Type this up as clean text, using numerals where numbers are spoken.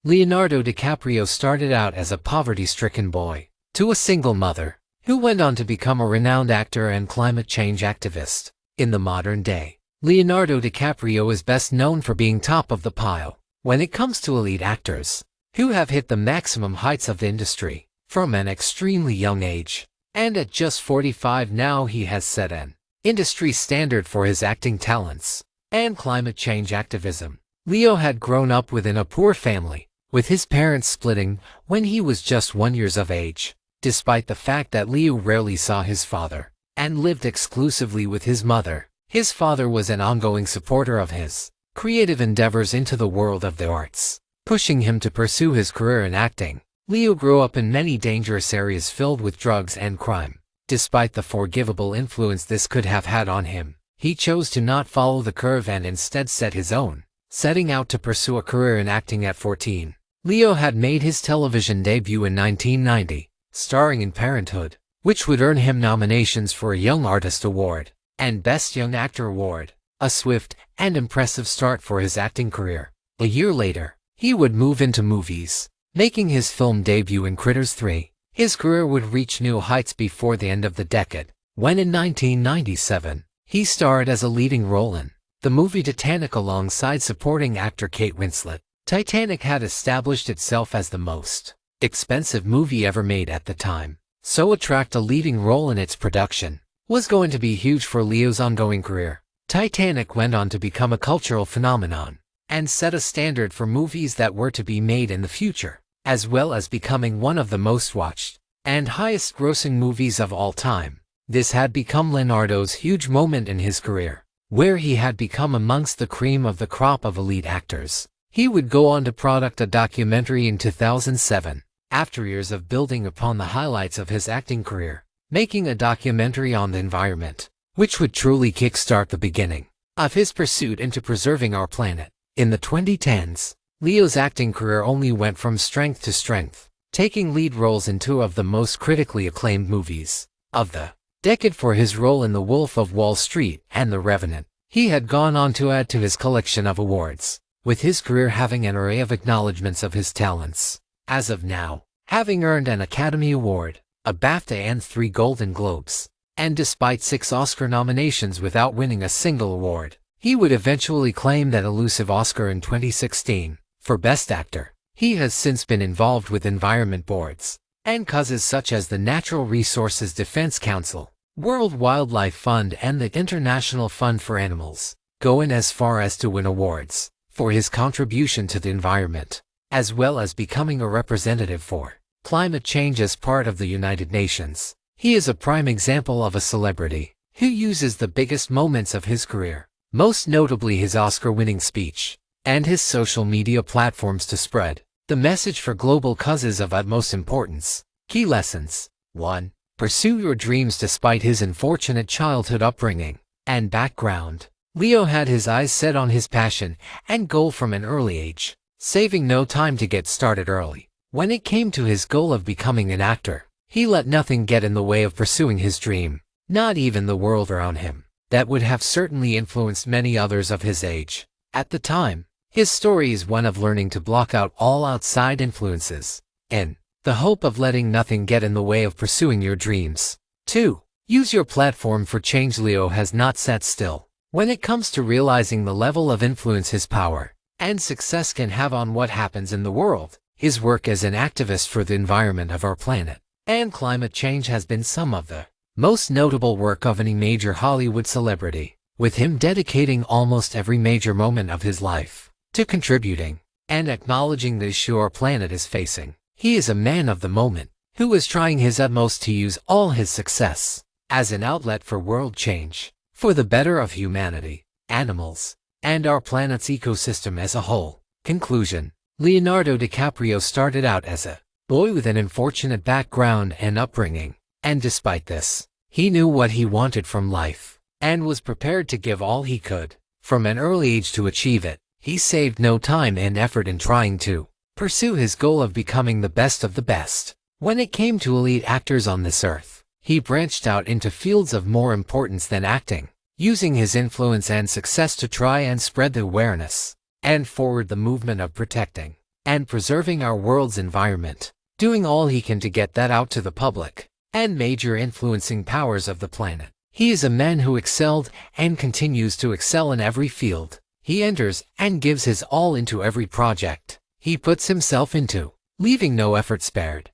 Leonardo DiCaprio started out as a poverty-stricken boy to a single mother, who went on to become a renowned actor and climate change activist. In the modern day, Leonardo DiCaprio is best known for being top of the pile when it comes to elite actors who have hit the maximum heights of the industry from an extremely young age. And at just 45 now, he has set an industry standard for his acting talents and climate change activism. Leo had grown up within a poor family, with his parents splitting when he was just 1 year of age. Despite the fact that Leo rarely saw his father and lived exclusively with his mother, his father was an ongoing supporter of his creative endeavors into the world of the arts, pushing him to pursue his career in acting. Leo grew up in many dangerous areas filled with drugs and crime. Despite the forgivable influence this could have had on him, he chose to not follow the curve and instead set his own, setting out to pursue a career in acting at 14. Leo had made his television debut in 1990, starring in Parenthood, which would earn him nominations for a Young Artist Award and Best Young Actor Award, a swift and impressive start for his acting career. A year later, he would move into movies, making his film debut in Critters 3. His career would reach new heights before the end of the decade, when in 1997, he starred as a leading role in the movie Titanic alongside supporting actor Kate Winslet. Titanic had established itself as the most expensive movie ever made at the time, so attract a leading role in its production was going to be huge for Leo's ongoing career. Titanic went on to become a cultural phenomenon and set a standard for movies that were to be made in the future, as well as becoming one of the most watched and highest-grossing movies of all time. This had become Leonardo's huge moment in his career, where he had become amongst the cream of the crop of elite actors. He would go on to produce a documentary in 2007, after years of building upon the highlights of his acting career, making a documentary on the environment, which would truly kickstart the beginning of his pursuit into preserving our planet. In the 2010s, Leo's acting career only went from strength to strength, taking lead roles in two of the most critically acclaimed movies of the decade for his role in The Wolf of Wall Street and The Revenant. He had gone on to add to his collection of awards, with his career having an array of acknowledgments of his talents. As of now, having earned an Academy Award, a BAFTA and 3 Golden Globes, and despite 6 Oscar nominations without winning a single award, he would eventually claim that elusive Oscar in 2016 for Best Actor. He has since been involved with environment boards and causes such as the Natural Resources Defense Council, World Wildlife Fund and the International Fund for Animals, going as far as to win awards for his contribution to the environment, as well as becoming a representative for climate change as part of the United Nations. He is a prime example of a celebrity who uses the biggest moments of his career, most notably his Oscar-winning speech, and his social media platforms to spread the message for global causes of utmost importance. Key lessons. 1. Pursue your dreams. Despite his unfortunate childhood upbringing and background, Leo had his eyes set on his passion and goal from an early age, saving no time to get started early. When it came to his goal of becoming an actor, he let nothing get in the way of pursuing his dream, not even the world around him. That would have certainly influenced many others of his age. At the time, his story is one of learning to block out all outside influences, in the hope of letting nothing get in the way of pursuing your dreams. 2. Use your platform for change. Leo has not sat still when it comes to realizing the level of influence his power and success can have on what happens in the world. His work as an activist for the environment of our planet and climate change has been some of the most notable work of any major Hollywood celebrity, with him dedicating almost every major moment of his life to contributing and acknowledging the issue our planet is facing. He is a man of the moment who is trying his utmost to use all his success as an outlet for world change, for the better of humanity, animals, and our planet's ecosystem as a whole. Conclusion. Leonardo DiCaprio started out as a boy with an unfortunate background and upbringing, and despite this, he knew what he wanted from life and was prepared to give all he could from an early age to achieve it. He saved no time and effort in trying to pursue his goal of becoming the best of the best. When it came to elite actors on this earth, he branched out into fields of more importance than acting, using his influence and success to try and spread the awareness and forward the movement of protecting and preserving our world's environment, doing all he can to get that out to the public and major influencing powers of the planet. He is a man who excelled and continues to excel in every field he enters and gives his all into every project he puts himself into, leaving no effort spared.